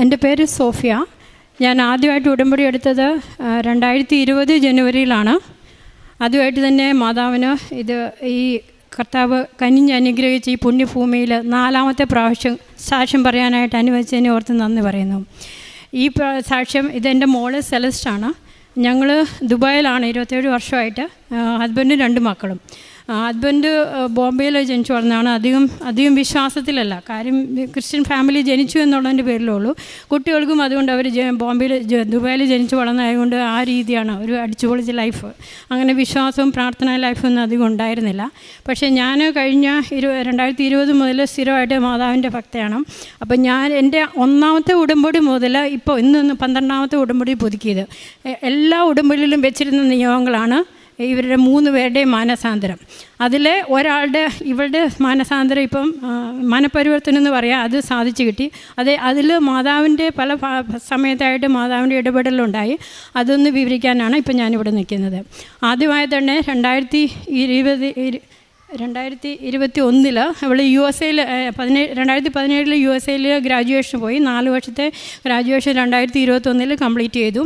എൻ്റെ പേര് സോഫിയ. ഞാൻ ആദ്യമായിട്ട് ഉടമ്പടി എടുത്തത് 2020 ജനുവരിയിലാണ്. ആദ്യമായിട്ട് തന്നെ മാതാവിന് ഇത് ഈ കർത്താവ് കനിഞ്ഞ് അനുഗ്രഹിച്ച് ഈ പുണ്യഭൂമിയിൽ 4ാമത്തെ പ്രാവശ്യം സാക്ഷ്യം പറയാനായിട്ട് അനുവദിച്ചതിനെ ഓർത്ത് നന്ദി പറയുന്നു. ഈ സാക്ഷ്യം ഇതെൻ്റെ മോള് സെലസ്റ്റാണ്. ഞങ്ങൾ ദുബായിലാണ് 27 വർഷമായിട്ട്. ഹസ്ബൻഡും 2 മക്കളും. ഹസ്ബൻഡ് ബോംബെയിൽ ജനിച്ചു വളർന്നതാണ്. അധികം വിശ്വാസത്തിലല്ല. കാര്യം ക്രിസ്ത്യൻ ഫാമിലി ജനിച്ചു എന്നുള്ളതിൻ്റെ പേരിലേ ഉള്ളൂ. കുട്ടികൾക്കും അതുകൊണ്ട് അവർ ദുബായിൽ ജനിച്ചു വളർന്നതായതുകൊണ്ട് ആ രീതിയാണ് ഒരു അടിച്ചുപൊളിച്ച ലൈഫ്. അങ്ങനെ വിശ്വാസവും പ്രാർത്ഥനാ ലൈഫൊന്നും അധികം ഉണ്ടായിരുന്നില്ല. പക്ഷേ ഞാൻ കഴിഞ്ഞ 2020 മുതൽ സ്ഥിരമായിട്ട് മാതാവിൻ്റെ ഭക്തയാണ്. അപ്പം ഞാൻ എൻ്റെ 1ാമത്തെ ഉടമ്പടി മുതൽ ഇപ്പോൾ ഇന്ന് 12ാമത്തെ ഉടമ്പടി പുതുക്കിയത്. എല്ലാ ഉടമ്പടിയിലും വെച്ചിരുന്ന നിയമങ്ങളാണ് ഇവരുടെ 3 പേരുടെയും മാനസാന്തരം. അതിൽ ഇവരുടെ മാനസാന്തരം ഇപ്പം മനപരിവർത്തനം എന്ന് പറയാം, അത് സാധിച്ചു കിട്ടി. അതിൽ മാതാവിൻ്റെ പല സമയത്തായിട്ട് മാതാവിൻ്റെ ഇടപെടലുണ്ടായി. അതൊന്ന് വിവരിക്കാനാണ് ഇപ്പം ഞാനിവിടെ നിൽക്കുന്നത്. ആദ്യമായി തന്നെ 2021 അവൾ USA 2017 USA ഗ്രാജുവേഷൻ പോയി. 4 വർഷത്തെ ഗ്രാജുവേഷൻ 2021 കംപ്ലീറ്റ് ചെയ്തു.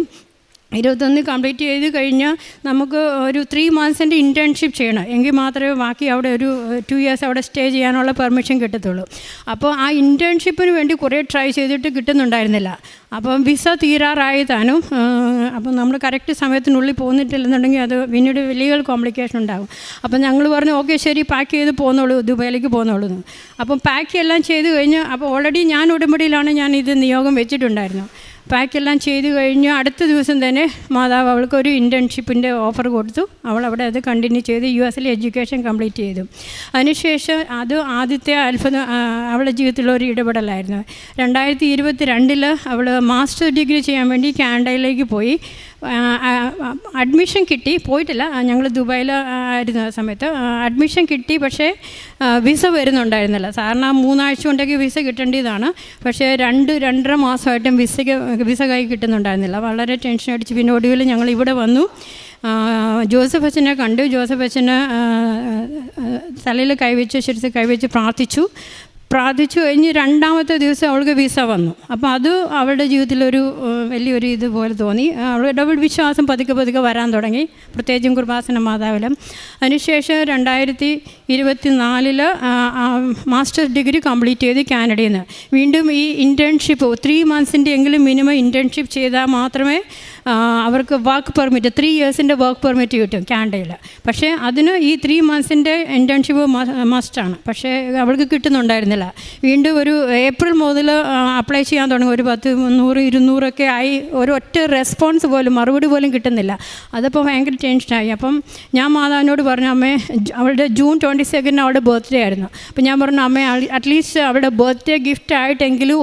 21 കംപ്ലീറ്റ് ചെയ്ത് കഴിഞ്ഞാൽ നമുക്ക് ഒരു 3 മന്ത്സിൻ്റെ ഇൻറ്റേൺഷിപ്പ് ചെയ്യണം. എങ്കിൽ മാത്രമേ ബാക്കി അവിടെ ഒരു 2 ഇയേഴ്സ് അവിടെ സ്റ്റേ ചെയ്യാനുള്ള പെർമിഷൻ കിട്ടത്തുള്ളൂ. അപ്പോൾ ആ ഇൻറ്റേൺഷിപ്പിന് വേണ്ടി കുറേ ട്രൈ ചെയ്തിട്ട് കിട്ടുന്നുണ്ടായിരുന്നില്ല. അപ്പം വിസ തീരാറായി താനും. അപ്പം നമ്മൾ കറക്റ്റ് സമയത്തിനുള്ളിൽ പോന്നിട്ടില്ലെന്നുണ്ടെങ്കിൽ അത് പിന്നീട് ലീഗൽ കോംപ്ലിക്കേഷൻ ഉണ്ടാകും. അപ്പം ഞങ്ങൾ പറഞ്ഞു ഓക്കെ ശരി പാക്ക് ചെയ്ത് പോന്നോളൂ, ദുബായിലേക്ക് പോന്നോളൂ എന്ന്. അപ്പം പാക്ക് എല്ലാം ചെയ്ത് കഴിഞ്ഞ് അപ്പോൾ ഓൾറെഡി ഞാൻ ഉടമ്പടിയിലാണ് ഞാൻ ഇത് നിയോഗം വെച്ചിട്ടുണ്ടായിരുന്നു. പാക്കെല്ലാം ചെയ്ത് കഴിഞ്ഞ് അടുത്ത ദിവസം തന്നെ മാതാവ് അവൾക്കൊരു ഇൻറ്റേൺഷിപ്പിൻ്റെ ഓഫർ കൊടുത്തു. അവളവിടെ അത് കണ്ടിന്യൂ ചെയ്ത് US എഡ്യൂക്കേഷൻ കംപ്ലീറ്റ് ചെയ്തു. അതിനുശേഷം അത് ആദ്യത്തെ അത്ഭുതം അവളുടെ ജീവിതത്തിലൊരു ഇടപെടലായിരുന്നു. 2022 അവൾ മാസ്റ്റർ ഡിഗ്രി ചെയ്യാൻ വേണ്ടി കാനഡയിലേക്ക് പോയി. അഡ്മിഷൻ കിട്ടി, പോയിട്ടില്ല, ഞങ്ങൾ ദുബായിൽ ആയിരുന്ന സമയത്ത് അഡ്മിഷൻ കിട്ടി. പക്ഷേ വിസ വരുന്നുണ്ടായിരുന്നില്ല. സാറിന് 3 ആഴ്ച കൊണ്ടൊക്കെ വിസ കിട്ടേണ്ടതാണ്. പക്ഷേ 2-2.5 മാസമായിട്ടും വിസ കൈ കിട്ടുന്നുണ്ടായിരുന്നില്ല. വളരെ ടെൻഷൻ അടിച്ച് പിന്നെ ഒടുവിൽ ഞങ്ങൾ ഇവിടെ വന്നു. ജോസഫ് അച്ഛനെ കണ്ടു. ജോസഫ് അച്ഛന് തലയിൽ ശിരസിൽ കൈവച്ച് പ്രാർത്ഥിച്ചു കഴിഞ്ഞ് 2ാമത്തെ ദിവസം അവൾക്ക് വിസ വന്നു. അപ്പോൾ അത് അവളുടെ ജീവിതത്തിലൊരു വലിയൊരു ഇതുപോലെ തോന്നി. അവളുടെ വിശ്വാസം പതുക്കെ വരാൻ തുടങ്ങി, പ്രത്യേകിച്ചും കൃപാസന മാതാവിലും. അതിനുശേഷം 2024 മാസ്റ്റേഴ്സ് ഡിഗ്രി കംപ്ലീറ്റ് ചെയ്ത് കാനഡയിൽ നിന്ന് വീണ്ടും ഈ ഇൻറ്റേൺഷിപ്പ് 3 മന്ത്സിൻ്റെ എങ്കിലും മിനിമം ഇൻറ്റേൺഷിപ്പ് ചെയ്താൽ മാത്രമേ അവർക്ക് വർക്ക് പെർമിറ്റ് 3 ഇയേഴ്സിൻ്റെ വർക്ക് പെർമിറ്റ് കിട്ടും കാനഡയിൽ. പക്ഷേ അതിന് ഈ 3 മന്ത്സിൻ്റെ ഇൻറ്റേൺഷിപ്പ് മസ്റ്റാണ്. പക്ഷേ അവൾക്ക് കിട്ടുന്നുണ്ടായിരുന്നില്ല. വീണ്ടും ഒരു ഏപ്രിൽ മുതൽ അപ്ലൈ ചെയ്യാൻ തുടങ്ങി. ഒരു 100-200 ആയി. ഒരൊറ്റ റെസ്പോൺസ് പോലും, മറുപടി പോലും കിട്ടുന്നില്ല. അതപ്പോൾ ഭയങ്കര ടെൻഷനായി. അപ്പം ഞാൻ മാതാവിനോട് പറഞ്ഞു, അമ്മേ അവളുടെ ജൂൺ 22 അവളുടെ ബർത്ത്ഡേ ആയിരുന്നു. അപ്പം ഞാൻ പറഞ്ഞു, അമ്മേ അറ്റ്ലീസ്റ്റ് അവളുടെ ബർത്ത്ഡേ ഗിഫ്റ്റ് ആയിട്ടെങ്കിലും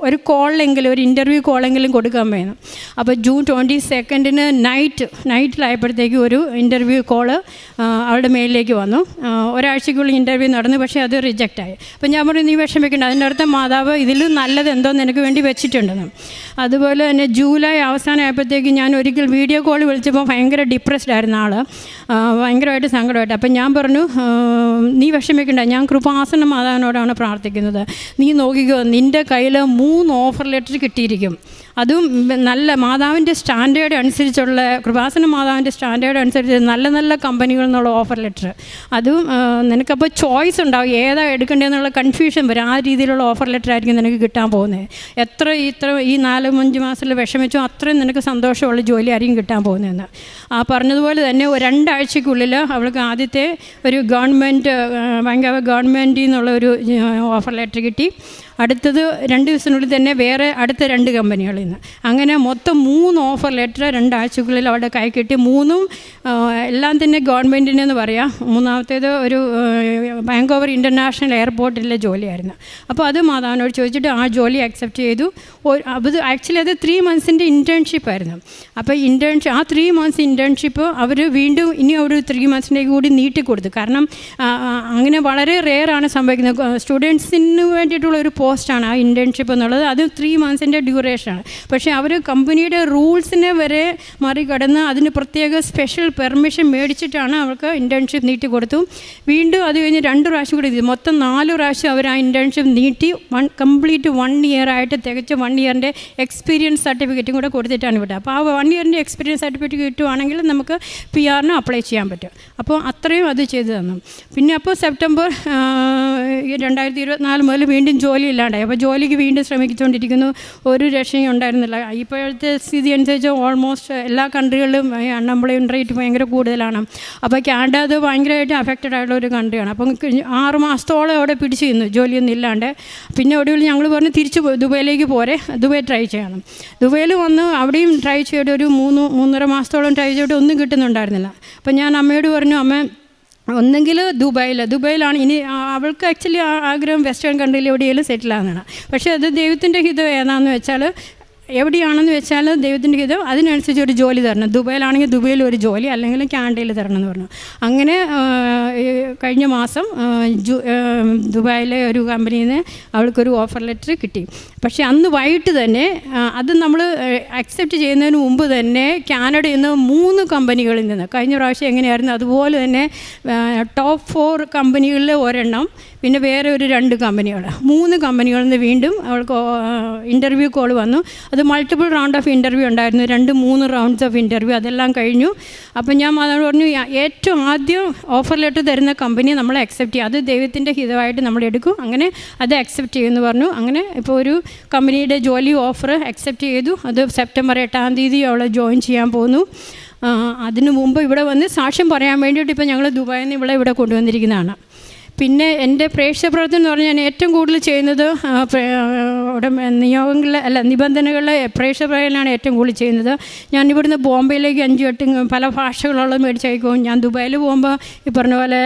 ഒരു കോളിലെങ്കിലും, ഒരു ഇൻ്റർവ്യൂ കോളെങ്കിലും കൊടുക്കാൻ വേണം. അപ്പോൾ ജൂൺ 22 നൈറ്റിലായപ്പോഴത്തേക്ക് ഒരു ഇൻ്റർവ്യൂ കോള് അവളുടെ മെയിലിലേക്ക് വന്നു. ഒരാഴ്ചക്കുള്ളിൽ ഇൻ്റർവ്യൂ നടന്നു. പക്ഷേ അത് റിജക്റ്റായി. അപ്പം ഞാൻ പറഞ്ഞു, നീ വിഷമിക്കേണ്ട, അതിൻ്റെ അർത്ഥം മാതാവ് ഇതിലും നല്ലത് എന്തോ നിനക്ക് വേണ്ടി വെച്ചിട്ടുണ്ടെന്ന്. അതുപോലെ തന്നെ ജൂലൈ അവസാനമായപ്പോഴത്തേക്ക് ഞാൻ ഒരിക്കൽ വീഡിയോ കോൾ വിളിച്ചപ്പോൾ ഭയങ്കര ഡിപ്രസ്ഡ് ആയിരുന്ന ആൾ, ഭയങ്കരമായിട്ട് സങ്കടമായിട്ട്. അപ്പം ഞാൻ പറഞ്ഞു, നീ വിഷമിക്കേണ്ട, ഞാൻ കൃപാസന മാതാവിനോടാണ് പ്രാർത്ഥിക്കുന്നത്. നീ നോക്കിക്കോ, നിൻ്റെ കയ്യിൽ 3 ഓഫർ ലെറ്റർ കിട്ടിയിരിക്കും. അതും നല്ല മാതാവിൻ്റെ സ്റ്റാൻഡേർഡ് അനുസരിച്ചുള്ള, കൃപാസന മാതാവിൻ്റെ സ്റ്റാൻഡേർഡ് അനുസരിച്ച് നല്ല കമ്പനികളിൽ നിന്നുള്ള ഓഫർ ലെറ്റർ. അതും നിനക്കപ്പോൾ ചോയ്സ് ഉണ്ടാവും, ഏതാ എടുക്കേണ്ടതെന്നുള്ള കൺഫ്യൂഷൻ വരും. ആ രീതിയിലുള്ള ഓഫർ ലെറ്റർ ആയിരിക്കും നിനക്ക് കിട്ടാൻ പോകുന്നത്. ഈ 4-5 മാസത്തിൽ വിഷമിച്ചോ അത്രയും നിനക്ക് സന്തോഷമുള്ള ജോലി ആയിരിക്കും കിട്ടാൻ പോകുന്നതെന്ന്. പറഞ്ഞതുപോലെ തന്നെ 2 ആഴ്ചയ്ക്കുള്ളിൽ അവൾക്ക് ആദ്യത്തെ ഒരു ഗവൺമെൻറ്റിൽ നിന്നുള്ള ഒരു ഓഫർ ലെറ്റർ കിട്ടി. അടുത്തത് 2 ദിവസത്തിനുള്ളിൽ തന്നെ വേറെ അടുത്ത 2 കമ്പനികളിൽ നിന്ന്. അങ്ങനെ മൊത്തം 3 ഓഫർ ലെറ്റർ 2 ആഴ്ചക്കുള്ളിൽ അവിടെ കൈ കിട്ടി. 3ഉം എല്ലാം തന്നെ ഗവൺമെൻറ്റിനെന്ന് പറയാം. 3ാമത്തേത് ഒരു ബാങ്കോവർ ഇൻ്റർനാഷണൽ എയർപോർട്ടിലെ ജോലിയായിരുന്നു. അപ്പോൾ അത് മാതാവിനോട് ചോദിച്ചിട്ട് ആ ജോലി അക്സെപ്റ്റ് ചെയ്തു. ആക്ച്വലി അത് 3 മന്ത്സിൻ്റെ ഇൻറ്റേൺഷിപ്പായിരുന്നു. അപ്പോൾ ആ 3 മന്ത്സ് ഇൻറ്റേൺഷിപ്പ് അവർ വീണ്ടും ഇനി ഒരു 3 മന്ത്സിൻ്റെ കൂടി നീട്ടിക്കൊടുത്തു. കാരണം അങ്ങനെ വളരെ റെയറാണ് സംഭവിക്കുന്നത്. സ്റ്റുഡൻസിന് വേണ്ടിയിട്ടുള്ള ഒരു പോസ്റ്റാണ് ആ ഇൻറ്റേൺഷിപ്പ് എന്നുള്ളത്. അത് 3 months ഡ്യൂറേഷനാണ്. പക്ഷേ അവർ കമ്പനിയുടെ റൂൾസിനെ വരെ മറികടന്ന് അതിന് പ്രത്യേക സ്പെഷ്യൽ പെർമിഷൻ മേടിച്ചിട്ടാണ് അവർക്ക് ഇൻറ്റേൺഷിപ്പ് നീട്ടി കൊടുത്തു. വീണ്ടും അത് കഴിഞ്ഞ് 2 പ്രാവശ്യം കൂടി ഇത് മൊത്തം 4 പ്രാവശ്യം അവർ ആ ഇൻറ്റേൺഷിപ്പ് നീട്ടി കംപ്ലീറ്റ് 1 year ആയിട്ട് തികച്ച 1 yearൻ്റെ എക്സ്പീരിയൻസ് സർട്ടിഫിക്കറ്റും കൂടെ കൊടുത്തിട്ടാണ് വിട്ടത്. അപ്പോൾ ആ 1 yearൻ്റെ എക്സ്പീരിയൻസ് സർട്ടിഫിക്കറ്റ് കിട്ടുവാണെങ്കിൽ നമുക്ക് PR അപ്ലൈ ചെയ്യാൻ പറ്റും. അപ്പോൾ അത്രയും അത് ചെയ്തു തന്നു. പിന്നെ അപ്പോൾ സെപ്റ്റംബർ 2024 മുതൽ വീണ്ടും ജോലി ഇല്ലാണ്ടായി. അപ്പോൾ ജോലിക്ക് വീണ്ടും ശ്രമിച്ചുകൊണ്ടിരിക്കുന്നു. ഒരു രക്ഷയും ഉണ്ടായിരുന്നില്ല. ഇപ്പോഴത്തെ സ്ഥിതി അനുസരിച്ച് ഓൾമോസ്റ്റ് എല്ലാ കൺട്രികളിലും അൺഎംപ്ലോയ്മെൻറ്റ് റേറ്റ് ഭയങ്കര കൂടുതലാണ്. അപ്പോൾ കാനഡ അത് ഭയങ്കരമായിട്ട് അഫക്റ്റഡ് ആയിട്ടുള്ള ഒരു കൺട്രിയാണ്. അപ്പം 6 മാസത്തോളം അവിടെ പിടിച്ചു നിന്നു ജോലിയൊന്നും ഇല്ലാണ്ട്. പിന്നെ ഒടുവിൽ ഞങ്ങൾ പറഞ്ഞു തിരിച്ച് ദുബൈയിലേക്ക് പോരെ, ദുബൈ ട്രൈ ചെയ്യണം. ദുബൈയിൽ വന്ന് അവിടെയും ട്രൈ ചെയ്തിട്ട് ഒരു 3.5 മാസത്തോളം ട്രൈ ചെയ്തിട്ട് ഒന്നും കിട്ടുന്നുണ്ടായിരുന്നില്ല. അപ്പം ഞാൻ അമ്മയോട് പറഞ്ഞു, അമ്മ ഒന്നെങ്കിൽ ദുബൈയിലാണ് ഇനി അവൾക്ക് ആക്ച്വലി ആഗ്രഹം വെസ്റ്റേൺ കൺട്രിയിൽ എവിടെയെങ്കിലും സെറ്റിലാകുന്നതാണ്. പക്ഷേ അത് ദൈവത്തിൻ്റെ ഹിതം ഏതാണെന്ന് വെച്ചാൽ എവിടെയാണെന്ന് വെച്ചാൽ ദൈവത്തിൻ്റെ ഹിതം അതിനനുസരിച്ച് ഒരു ജോലി തരണം. ദുബൈയിലാണെങ്കിൽ ദുബൈയിൽ ഒരു ജോലി, അല്ലെങ്കിൽ കാനഡയിൽ തരണം എന്ന് പറഞ്ഞു. അങ്ങനെ കഴിഞ്ഞ മാസം ദുബായിലെ ഒരു കമ്പനിയിൽ നിന്ന് അവൾക്കൊരു ഓഫർ ലെറ്റർ കിട്ടി. പക്ഷേ അന്ന് വൈകിട്ട് തന്നെ അത് നമ്മൾ അക്സെപ്റ്റ് ചെയ്യുന്നതിന് മുമ്പ് തന്നെ കാനഡയിൽ നിന്ന് 3 കമ്പനികളിൽ നിന്ന്, കഴിഞ്ഞ പ്രാവശ്യം എങ്ങനെയായിരുന്നു അതുപോലെ തന്നെ ടോപ്പ് 4 കമ്പനികളിൽ ഒരെണ്ണം, പിന്നെ വേറെ ഒരു 2 കമ്പനികൾ, 3 കമ്പനികളിൽ നിന്ന് വീണ്ടും അവൾക്ക് ഇൻ്റർവ്യൂ കോൾ വന്നു. അത് മൾട്ടിപ്പിൾ റൗണ്ട് ഓഫ് ഇൻ്റർവ്യൂ ഉണ്ടായിരുന്നു, 2-3 റൗണ്ട്സ് ഓഫ് ഇൻ്റർവ്യൂ, അതെല്ലാം കഴിഞ്ഞു. അപ്പം ഞാൻ അതോട് പറഞ്ഞു, ഏറ്റവും ആദ്യം ഓഫർ ലെറ്റർ തരുന്ന കമ്പനി നമ്മൾ അക്സെപ്റ്റ് ചെയ്യും, അത് ദൈവത്തിൻ്റെ ഹിതമായിട്ട് നമ്മൾ എടുക്കും, അങ്ങനെ അത് അക്സെപ്റ്റ് ചെയ്യുമെന്ന് പറഞ്ഞു. അങ്ങനെ ഇപ്പോൾ ഒരു കമ്പനിയുടെ ജോലി ഓഫർ അക്സെപ്റ്റ് ചെയ്തു. അത് സെപ്റ്റംബർ 8 തീയതി അവളെ ജോയിൻ ചെയ്യാൻ പോകുന്നു. അതിനു മുമ്പ് ഇവിടെ വന്ന് സാക്ഷ്യം പറയാൻ വേണ്ടിയിട്ട് ഇപ്പോൾ ഞങ്ങൾ ദുബായിൽ നിന്ന് ഇവിടെ കൊണ്ടുവന്നിരിക്കുന്നതാണ്. പിന്നെ എൻ്റെ പ്രേക്ഷക പ്രവർത്തനം എന്ന് പറഞ്ഞാൽ ഞാൻ ഏറ്റവും കൂടുതൽ ചെയ്യുന്നത് നിബന്ധനകളിലെ പ്രേക്ഷക പ്രവർത്തനമാണ് ഏറ്റവും കൂടുതൽ ചെയ്യുന്നത്. ഞാൻ ഇവിടുന്ന് ബോംബെയിലേക്ക് 5-8 പല ഭാഷകളുള്ളത് മേടിച്ചയക്കും. ഞാൻ ദുബായിൽ പോകുമ്പോൾ ഈ പറഞ്ഞ പോലെ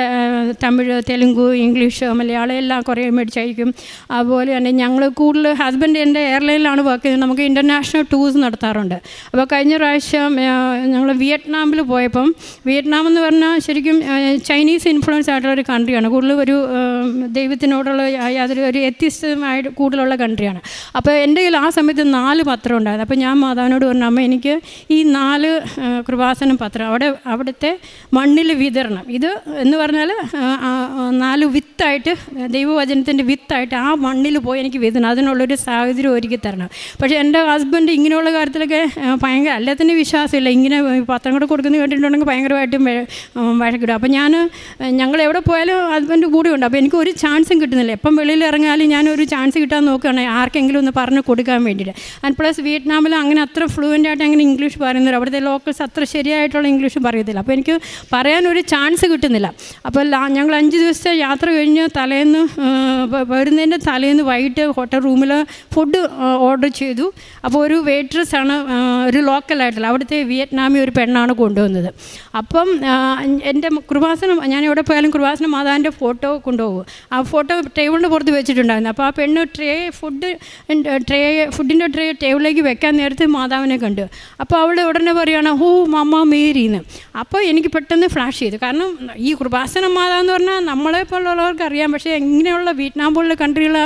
തമിഴ്, തെലുങ്ക്, ഇംഗ്ലീഷ്, മലയാളം എല്ലാം കുറേ മേടിച്ചയക്കും. അതുപോലെ തന്നെ ഞങ്ങൾ കൂടുതൽ ഹസ്ബൻഡ് എൻ്റെ എയർലൈനിലാണ് വർക്ക് ചെയ്യുന്നത്. നമുക്ക് ഇൻ്റർനാഷണൽ ടൂർസ് നടത്താറുണ്ട്. അപ്പോൾ കഴിഞ്ഞ പ്രാവശ്യം ഞങ്ങൾ വിയറ്റ്നാമിൽ പോയപ്പം, വിയറ്റ്നാം എന്ന് പറഞ്ഞാൽ ശരിക്കും ചൈനീസ് ഇൻഫ്ലുവൻസ് ആയിട്ടുള്ള ഒരു കൺട്രിയാണ്. കൂടുതൽ ഒരു ദൈവത്തിനോടുള്ള യാതൊരു ഒരു വ്യത്യസ്തമായിട്ട് കൂടുതലുള്ള കൺട്രിയാണ്. അപ്പോൾ എൻ്റെ കയ്യിൽ ആ സമയത്ത് 4 പത്രം ഉണ്ടായിരുന്നു. അപ്പോൾ ഞാൻ മാതാവിനോട് പറഞ്ഞു, അമ്മ എനിക്ക് ഈ 4 കൃപാസനം പത്രം അവിടുത്തെ മണ്ണിൽ വിതരണം, ഇത് എന്ന് പറഞ്ഞാൽ 4 വിത്തായിട്ട്, ദൈവവചനത്തിൻ്റെ വിത്തായിട്ട് ആ മണ്ണിൽ പോയി എനിക്ക് വിതരണം, അതിനുള്ളൊരു സാഹചര്യം ഒരുക്കി തരണം. പക്ഷേ എൻ്റെ ഹസ്ബൻഡ് ഇങ്ങനെയുള്ള കാര്യത്തിലൊക്കെ ഭയങ്കര എല്ലാത്തിൻ്റെ വിശ്വാസമില്ല. ഇങ്ങനെ പത്രം കൂടെ കൊടുക്കുന്നത് കേട്ടിട്ടുണ്ടെങ്കിൽ ഭയങ്കരമായിട്ടും വഴക്കിടും. അപ്പോൾ ഞങ്ങൾ എവിടെ പോയാലും ഹസ്ബൻഡ് കൂടി ഉണ്ട്. അപ്പോൾ എനിക്കൊരു ചാൻസും കിട്ടുന്നില്ല. എപ്പം വെളിയിൽ ഇറങ്ങിയാലും ഞാനൊരു ചാൻസ് കിട്ടാൻ നോക്കുകയാണ് ആർക്കെങ്കിലും ഒന്ന് പറഞ്ഞ് കൊടുക്കാൻ വേണ്ടിയിട്ട്. ആൻഡ് പ്ലസ് വിയറ്റ്നാമിൽ അങ്ങനെ അത്ര ഫ്ലുവൻ്റായിട്ട് അങ്ങനെ ഇംഗ്ലീഷ് പറയുന്നില്ല. അവിടുത്തെ ലോക്കൽസ് അത്ര ശരിയായിട്ടുള്ള ഇംഗ്ലീഷ് പറയത്തില്ല. അപ്പോൾ എനിക്ക് പറയാനൊരു ചാൻസ് കിട്ടുന്നില്ല. അപ്പോൾ ഞങ്ങൾ 5 ദിവസത്തെ യാത്ര കഴിഞ്ഞ് വരുന്നതിൻ്റെ തലേന്ന് വൈകിട്ട് ഹോട്ടൽ റൂമിൽ ഫുഡ് ഓർഡർ ചെയ്തു. അപ്പോൾ ഒരു വെയിട്രസ്സാണ്, ഒരു ലോക്കലായിട്ടുള്ള അവിടുത്തെ വിയറ്റ്നാമി ഒരു പെണ്ണാണ് കൊണ്ടുവന്നത്. അപ്പം എൻ്റെ കൃപാസനം, ഞാൻ എവിടെ പോയാലും കൃപാസനം മാതാവിൻ്റെ ഫോട്ടോ കൊണ്ടുപോകും. ആ ഫോട്ടോ ടേബിളിൻ്റെ പുറത്ത് വെച്ചിട്ടുണ്ടായിരുന്നു. അപ്പോൾ ആ പെണ്ണ് ഫുഡിൻ്റെ ട്രേ ടേബിളിലേക്ക് വെക്കാൻ നേരത്തെ മാതാവിനെ കണ്ടു. അപ്പോൾ അവൾ ഉടനെ പറയുകയാണ്, ഓ മമ്മ മേരിന്ന്. അപ്പോൾ എനിക്ക് പെട്ടെന്ന് ഫ്ലാഷ് ചെയ്തു. കാരണം ഈ കൃപാസനം മാതാവെന്ന് പറഞ്ഞാൽ നമ്മളെ പോലുള്ളവർക്ക് അറിയാം. പക്ഷേ ഇങ്ങനെയുള്ള വിയറ്റ്നാം പോലുള്ള കൺട്രികൾ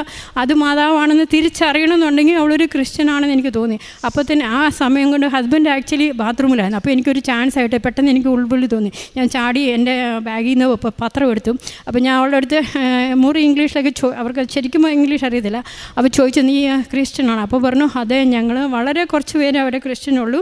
അത് മാതാവാണെന്ന് തിരിച്ചറിയണമെന്നുണ്ടെങ്കിൽ അവളൊരു ക്രിസ്ത്യനാണെന്ന് എനിക്ക് തോന്നി. അപ്പോൾ തന്നെ ആ സമയം കൊണ്ട് ഹസ്ബൻഡ് ആക്ച്വലി ബാത്റൂമിലായിരുന്നു. അപ്പോൾ എനിക്കൊരു ചാൻസ് ആയിട്ട് പെട്ടെന്ന് എനിക്ക് ഉൾവിളി തോന്നി. ഞാൻ ചാടി എൻ്റെ ബാഗിൽ നിന്ന് പത്രം എടുത്തു. അപ്പോൾ ഞാൻ അവളുടെ അടുത്ത് ഇംഗ്ലീഷിലൊക്കെ അവർക്ക് ശരിക്കും ഇംഗ്ലീഷ് അറിയത്തില്ല. അപ്പോൾ ചോദിച്ചു, നീ ക്രിസ്ത്യനാണ്? അപ്പോൾ പറഞ്ഞു, അതെ, ഞങ്ങൾ വളരെ കുറച്ച് പേര് അവരെ ക്രിസ്ത്യനുള്ളൂ.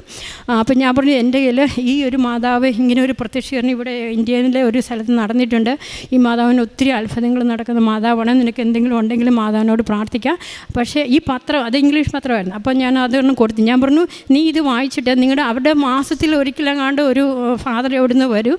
അപ്പോൾ ഞാൻ പറഞ്ഞു, എൻ്റെ കയ്യിൽ ഈ ഒരു മാതാവ് ഇങ്ങനെ ഒരു പ്രത്യക്ഷീകരണം ഇവിടെ ഇന്ത്യയിലെ ഒരു സ്ഥലത്ത് നടന്നിട്ടുണ്ട്. ഈ മാതാവിന് ഒത്തിരി അത്ഭുതങ്ങൾ നടക്കുന്ന മാതാവാണ്. നിനക്ക് എന്തെങ്കിലും ഉണ്ടെങ്കിലും മാതാവിനോട് പ്രാർത്ഥിക്കാം. പക്ഷേ ഈ പത്രം അത് ഇംഗ്ലീഷ് പത്രമായിരുന്നു. അപ്പോൾ ഞാൻ അതൊന്നും കൊടുത്തു. ഞാൻ പറഞ്ഞു, നീ ഇത് വായിച്ചിട്ട് അവരുടെ മാസത്തിൽ ഒരിക്കലെങ്ങാണ്ട് ഒരു ഫാദർ എവിടുന്ന് വരും,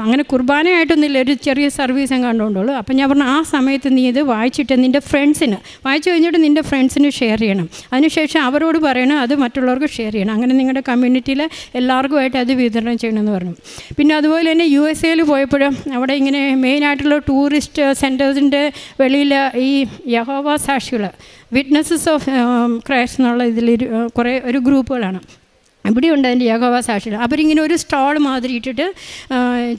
അങ്ങനെ കുർബാനയായിട്ടൊന്നുമില്ല, ഒരു ചെറിയ സർവീസ് കണ്ടുകൊണ്ടുള്ളൂ. അപ്പം ഞാൻ പറഞ്ഞു, ആ സമയത്ത് നീ ഇത് വായിച്ചിട്ട് നിൻ്റെ ഫ്രണ്ട്സിന് വായിച്ചു കഴിഞ്ഞിട്ട് നിൻ്റെ ഫ്രണ്ട്സിന് ഷെയർ ചെയ്യണം. അതിനുശേഷം അവരോട് പറയണം, അത് മറ്റുള്ളവർക്ക് ഷെയർ ചെയ്യണം. അങ്ങനെ നിങ്ങളുടെ കമ്മ്യൂണിറ്റിയിൽ എല്ലാവർക്കുമായിട്ട് അത് വിതരണം ചെയ്യണമെന്ന് പറഞ്ഞു. പിന്നെ അതുപോലെ തന്നെ USA പോയപ്പോഴും അവിടെ ഇങ്ങനെ മെയിനായിട്ടുള്ള ടൂറിസ്റ്റ് സെൻറ്റേഴ്സിൻ്റെ വെളിയിൽ ഈ യഹോവ സാക്ഷികൾ, വിറ്റ്നസ്സസ് ഓഫ് ക്രൈസ്റ്റ് എന്നുള്ള ഇതിൽ കുറേ ഒരു ഗ്രൂപ്പുകളാണ്. ഇവിടെയുണ്ട് അതിൻ്റെ യഹോവ സാക്ഷികൾ. അവരിങ്ങനെ ഒരു സ്റ്റാൾ മാതിരി ഇട്ടിട്ട്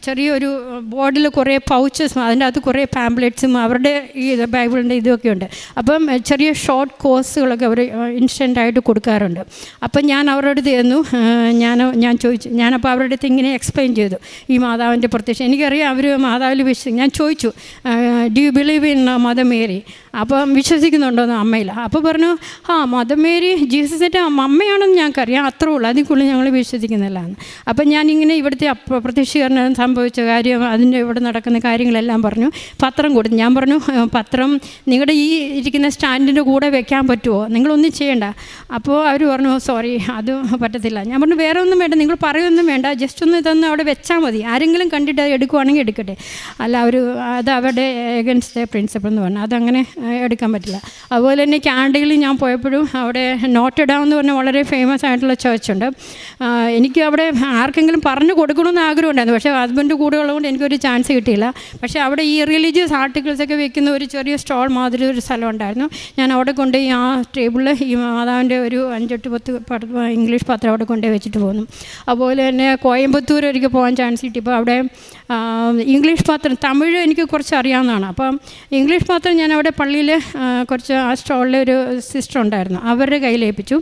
ചെറിയൊരു ബോർഡിൽ കുറേ പൗച്ചസും അതിൻ്റെ അകത്ത് കുറേ പാംപ്ലെറ്റ്സും അവരുടെ ഈ ബൈബിളിൻ്റെ ഇതൊക്കെ ഉണ്ട്. അപ്പം ചെറിയ ഷോർട്ട് കോഴ്സുകളൊക്കെ അവർ ഇൻസ്റ്റൻ്റായിട്ട് കൊടുക്കാറുണ്ട്. അപ്പം ഞാൻ അവരുടെ അടുത്ത് ചെന്നു, ഞാൻ ചോദിച്ചു, ഞാനപ്പോൾ അവരുടെ അടുത്ത് ഇങ്ങനെ എക്സ്പ്ലെയിൻ ചെയ്തു ഈ മാതാവിൻ്റെ പ്രത്യക്ഷം. എനിക്കറിയാം അവർ മാതാവിൽ ഞാൻ ചോദിച്ചു, do you believe in mother Mary, അപ്പം വിശ്വസിക്കുന്നുണ്ടോയെന്ന് അമ്മയിൽ. അപ്പോൾ പറഞ്ഞു, മദർ മേരി ജീസസിൻ്റെ അമ്മയാണെന്ന് ഞങ്ങൾക്കറിയാം, അത്രേ ഉള്ളൂ, അതിൽ കൂടുതൽ ഞങ്ങൾ വിശ്വസിക്കുന്നില്ല എന്ന്. അപ്പം ഞാനിങ്ങനെ ഇവിടുത്തെ പ്രത്യക്ഷീകരണം സംഭവിച്ച കാര്യം, അതിൻ്റെ ഇവിടെ നടക്കുന്ന കാര്യങ്ങളെല്ലാം പറഞ്ഞു. പത്രം കൊടുത്തു. ഞാൻ പറഞ്ഞു, പത്രം നിങ്ങളുടെ ഈ ഇരിക്കുന്ന സ്റ്റാൻഡിൻ്റെ കൂടെ വെക്കാൻ പറ്റുമോ, നിങ്ങളൊന്നും ചെയ്യണ്ട. അപ്പോൾ അവർ പറഞ്ഞു, സോറി അത് പറ്റത്തില്ല. ഞാൻ പറഞ്ഞു, വേറെ ഒന്നും വേണ്ട, നിങ്ങൾ പറയുമൊന്നും വേണ്ട, ജസ്റ്റ് ഒന്ന് ഇതൊന്ന് അവിടെ വെച്ചാൽ മതി, ആരെങ്കിലും കണ്ടിട്ട് അത് എടുക്കുവാണെങ്കിൽ എടുക്കട്ടെ, അല്ല അത് അവരുടെ എഗൻസ്റ്റ് പ്രിൻസിപ്പൾ എന്ന് പറഞ്ഞു, അതങ്ങനെ എടുക്കാൻ പറ്റില്ല. അതുപോലെ തന്നെ കാനഡയിൽ ഞാൻ പോയപ്പോഴും അവിടെ നോട്ടർ ഡാം എന്ന് പറഞ്ഞാൽ വളരെ ഫേമസ് ആയിട്ടുള്ള ചേർച്ചുണ്ട്. എനിക്ക് അവിടെ ആർക്കെങ്കിലും പറഞ്ഞു കൊടുക്കണമെന്ന് ആഗ്രഹമുണ്ടായിരുന്നു, പക്ഷേ ഹസ്ബൻഡ് കൂടെ ഉള്ളതുകൊണ്ട് എനിക്കൊരു ചാൻസ് കിട്ടിയില്ല. പക്ഷേ അവിടെ ഈ റിലീജിയസ് ആർട്ടിക്കിൾസൊക്കെ വെക്കുന്ന ഒരു ചെറിയ സ്റ്റോൾ മാതിരി ഒരു സ്ഥലം ഉണ്ടായിരുന്നു. ഞാൻ അവിടെ കൊണ്ടുപോയി ആ ടേബിളിൽ ഈ മാതാവിൻ്റെ ഒരു 5-10 ഇംഗ്ലീഷ് പത്രം അവിടെ കൊണ്ടുപോയി വെച്ചിട്ട് പോന്നു. അതുപോലെ തന്നെ കോയമ്പത്തൂർ ഒരിക്കൽ പോകാൻ ചാൻസ് കിട്ടിയപ്പോൾ അവിടെ ഇംഗ്ലീഷ് പത്രം, തമിഴ് എനിക്ക് കുറച്ച് അറിയാവുന്നതാണ്. അപ്പം ഇംഗ്ലീഷ് പത്രം ഞാൻ അവിടെ പള്ളിയിൽ കുറച്ച് ആ സ്റ്റോളിൽ ഒരു സിസ്റ്റർ ഉണ്ടായിരുന്നു, അവരുടെ കയ്യിലേൽപ്പിച്ചു.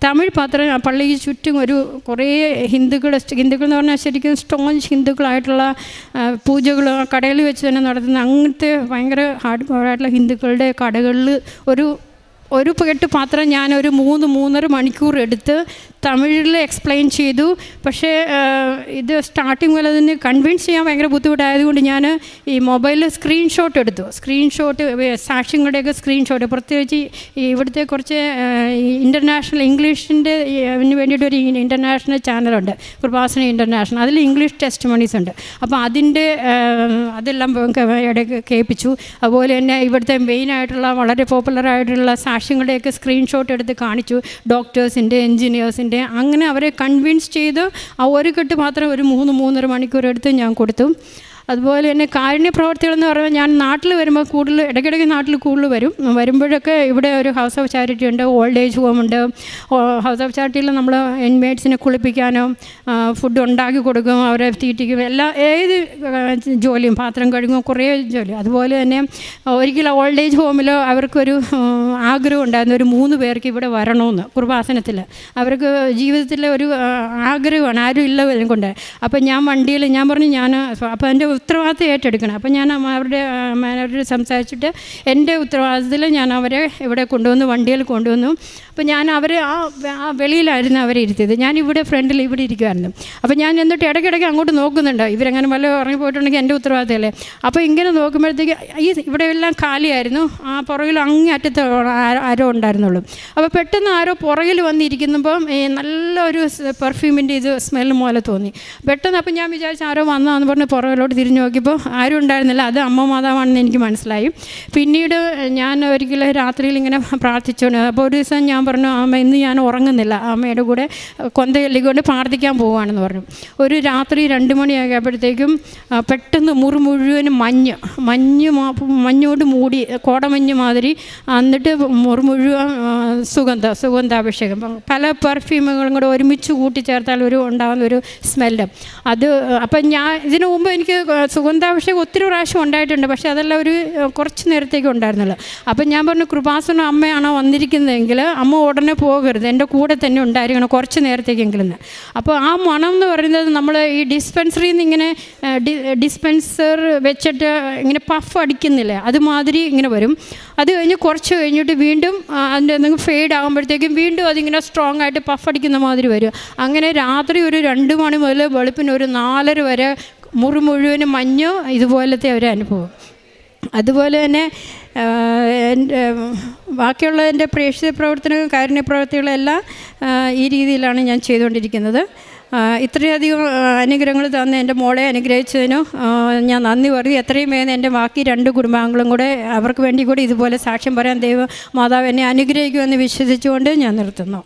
തമിഴ് പത്രം പള്ളിക്ക് ചുറ്റും കുറേ ഹിന്ദുക്കൾ എന്ന് പറഞ്ഞാൽ ശരിക്കും സ്റ്റോഞ്ച് ഹിന്ദുക്കളായിട്ടുള്ള പൂജകൾ കടയിൽ വെച്ച് തന്നെ നടത്തുന്ന അങ്ങനത്തെ ഭയങ്കര ഹാർഡ് കോറായിട്ടുള്ള ഹിന്ദുക്കളുടെ കടകളിൽ ഒരു പെട്ട് പാത്രം ഞാനൊരു 3-3.5 മണിക്കൂർ എടുത്ത് തമിഴിൽ എക്സ്പ്ലെയിൻ ചെയ്തു. പക്ഷേ ഇത് സ്റ്റാർട്ടിങ് പോലെ അതിന് കൺവിൻസ് ചെയ്യാൻ ഭയങ്കര ബുദ്ധിമുട്ടായതുകൊണ്ട് ഞാൻ ഈ മൊബൈലിൽ സ്ക്രീൻഷോട്ട് എടുത്തു. സാക്ഷ്യങ്ങളുടെയൊക്കെ സ്ക്രീൻഷോട്ട്, പ്രത്യേകിച്ച് ഇവിടുത്തെ കുറച്ച് ഇൻ്റർനാഷണൽ ഇംഗ്ലീഷിൻ്റെ വേണ്ടിയിട്ടൊരു ഇൻ്റർനാഷണൽ ചാനലുണ്ട്, കൃപാസന ഇൻ്റർനാഷണൽ, അതിൽ ഇംഗ്ലീഷ് ടെസ്റ്റ് മണീസ് ഉണ്ട്. അപ്പോൾ അതെല്ലാം ഇടയ്ക്ക് കേൾപ്പിച്ചു. അതുപോലെ തന്നെ ഇവിടുത്തെ മെയിനായിട്ടുള്ള വളരെ പോപ്പുലറായിട്ടുള്ള സാക്ഷ്യങ്ങളുടെയൊക്കെ സ്ക്രീൻഷോട്ട് എടുത്ത് കാണിച്ചു, ഡോക്ടേഴ്സിൻ്റെ, എൻജിനീയേഴ്സിൻ്റെ. അങ്ങനെ അവരെ കൺവിൻസ് ചെയ്ത് ആ ഒരു കെട്ട് മാത്രം ഒരു 3-3.5 മണിക്കൂർ എടുത്ത് ഞാൻ കൊടുത്തു. അതുപോലെ തന്നെ കാരുണ്യ പ്രവർത്തികളെന്ന് പറയുമ്പോൾ ഞാൻ നാട്ടിൽ വരുമ്പോൾ ഇടയ്ക്കിടയ്ക്ക് നാട്ടിൽ കൂടുതൽ വരുമ്പോഴൊക്കെ ഇവിടെ ഒരു ഹൗസ് ഓഫ് ചാരിറ്റി ഉണ്ട്, ഓൾഡ് ഏജ് ഹോം ഉണ്ട്. ഹൗസ് ഓഫ് ചാരിറ്റിയിൽ നമ്മൾ ഇൻമേറ്റ്സിനെ കുളിപ്പിക്കാനോ ഫുഡ് ഉണ്ടാക്കി കൊടുക്കും, അവരെ തീറ്റിക്കും, ഏത് ജോലിയും, പാത്രം കഴുകും, കുറേ ജോലി. അതുപോലെ തന്നെ ഒരിക്കലും ഓൾഡ് ഏജ് ഹോമിൽ അവർക്കൊരു ആഗ്രഹം ഉണ്ടായിരുന്നു, ഒരു 3 പേർക്ക് ഇവിടെ വരണമെന്ന് കൃപാസനത്തിൽ. അവർക്ക് ജീവിതത്തിലെ ഒരു ആഗ്രഹമാണ്, ആരും ഇല്ല കൊണ്ട്. അപ്പം ഞാൻ വണ്ടിയിൽ ഞാൻ പറഞ്ഞു, അപ്പോൾ എൻ്റെ ഉത്തരവാദിത്തം ഏറ്റെടുക്കണം. അപ്പം ഞാൻ അവരുടെ മാനേജർ സംസാരിച്ചിട്ട് എൻ്റെ ഉത്തരവാദിത്തത്തിൽ ഞാൻ അവരെ ഇവിടെ വണ്ടിയിൽ കൊണ്ടുവന്നു. അപ്പോൾ ഞാൻ അവരെ ആ വെളിയിലായിരുന്നു അവരെ ഇരുത്തിയത്, ഞാൻ ഇവിടെ ഫ്രണ്ടിൽ ഇവിടെ ഇരിക്കുമായിരുന്നു. അപ്പോൾ ഞാൻ എന്നിട്ട് ഇടയ്ക്കിടയ്ക്ക് അങ്ങോട്ട് നോക്കുന്നുണ്ട്, ഇവരെങ്ങനെ വല്ല ഇറങ്ങിപ്പോയിട്ടുണ്ടെങ്കിൽ എൻ്റെ ഉത്തരവാദിത്തമല്ലേ. അപ്പോൾ ഇങ്ങനെ നോക്കുമ്പോഴത്തേക്ക് ഇവിടെ എല്ലാം കാലിയായിരുന്നു, ആ പുറകിൽ അങ്ങേ അറ്റത്ത് ആരോ ഉണ്ടായിരുന്നുള്ളൂ. അപ്പോൾ പെട്ടെന്ന് ആരോ പുറകിൽ വന്നിരിക്കുമ്പോൾ നല്ലൊരു പെർഫ്യൂമിൻ്റെ ഇത് സ്മെല്ല് പോലെ തോന്നി പെട്ടെന്ന്. അപ്പോൾ ഞാൻ വിചാരിച്ചു ആരോ വന്നതാന്ന് പറഞ്ഞ് പുറകിലോട്ട് തിരിഞ്ഞു നോക്കിയപ്പോൾ ആരും ഉണ്ടായിരുന്നില്ല, അത് അമ്മ മാതാവാണെന്ന് എനിക്ക് മനസ്സിലായി. പിന്നീട് ഞാൻ ഒരിക്കലും രാത്രിയിൽ ഇങ്ങനെ പ്രാർത്ഥിച്ചുകൊണ്ട്, അപ്പോൾ ഒരു ദിവസം ഞാൻ പറഞ്ഞു, അമ്മ ഇന്ന് ഞാൻ ഉറങ്ങുന്നില്ല, അമ്മയുടെ കൂടെ കൊന്തയല്ലിക്കൊണ്ട് പ്രാർത്ഥിക്കാൻ പോവുകയാണെന്ന് പറഞ്ഞു. ഒരു രാത്രി 2 മണിയായപ്പോഴത്തേക്കും പെട്ടെന്ന് മുഴുവനും മഞ്ഞോട് മൂടി, കോടമഞ്ഞ് മാതിരി, എന്നിട്ട് മുഴുവൻ സുഗന്ധാഭിഷേകം, പല പെർഫ്യൂമുകളും കൂടെ ഒരുമിച്ച് കൂട്ടിച്ചേർത്താൽ ഉണ്ടാകുന്ന ഒരു സ്മെല്ല്. അപ്പം ഞാൻ ഇതിനു മുമ്പ് എനിക്ക് സുഗന്ധാഭിഷേകം ഒത്തിരി പ്രാവശ്യം ഉണ്ടായിട്ടുണ്ട്, പക്ഷേ അതെല്ലാം കുറച്ച് നേരത്തേക്ക് ഉണ്ടായിരുന്നുള്ളൂ. അപ്പം ഞാൻ പറഞ്ഞു, കൃപാസന അമ്മയാണോ വന്നിരിക്കുന്നതെങ്കിൽ അമ്മ ഉടനെ പോകരുത്, എൻ്റെ കൂടെ തന്നെ ഉണ്ടായിരിക്കണം കുറച്ച് നേരത്തേക്കെങ്കിലും. അപ്പോൾ ആ മണം എന്ന് പറയുന്നത് നമ്മൾ ഈ ഡിസ്പെൻസറിയിൽ നിന്ന് ഇങ്ങനെ ഡിസ്പെൻസർ വെച്ചിട്ട് ഇങ്ങനെ പഫ് അടിക്കുന്നില്ലേ, അതുമാതിരി ഇങ്ങനെ വരും. അത് കഴിഞ്ഞ് കുറച്ച് കഴിഞ്ഞിട്ട് വീണ്ടും അതിൻ്റെ എന്തെങ്കിലും ഫെയ്ഡ് ആകുമ്പോഴത്തേക്കും വീണ്ടും അതിങ്ങനെ സ്ട്രോങ് ആയിട്ട് പഫ് അടിക്കുന്ന മാതിരി വരും. അങ്ങനെ രാത്രി ഒരു 2 മണി മുതൽ വെളുപ്പിന് ഒരു 4:30 വരെ മുഴുവനും മഞ്ഞോ ഇതുപോലത്തെ ഒരു അനുഭവം. അതുപോലെ തന്നെ ബാക്കിയുള്ള എൻ്റെ പ്രേക്ഷിത പ്രവർത്തനങ്ങളും കാരുണ്യ പ്രവർത്തികളെല്ലാം ഈ രീതിയിലാണ് ഞാൻ ചെയ്തുകൊണ്ടിരിക്കുന്നത്. ഇത്രയധികം അനുഗ്രഹങ്ങൾ തന്ന് എൻ്റെ മോളെ അനുഗ്രഹിച്ചതിനും ഞാൻ നന്ദി പറയും. എത്രയും വേഗം എൻ്റെ ബാക്കി 2 കുടുംബാംഗങ്ങളും കൂടെ അവർക്ക് വേണ്ടി കൂടി ഇതുപോലെ സാക്ഷ്യം പറയാൻ ദൈവം മാതാവ് എന്നെ അനുഗ്രഹിക്കുമെന്ന് വിശ്വസിച്ചുകൊണ്ട് ഞാൻ നിർത്തുന്നു.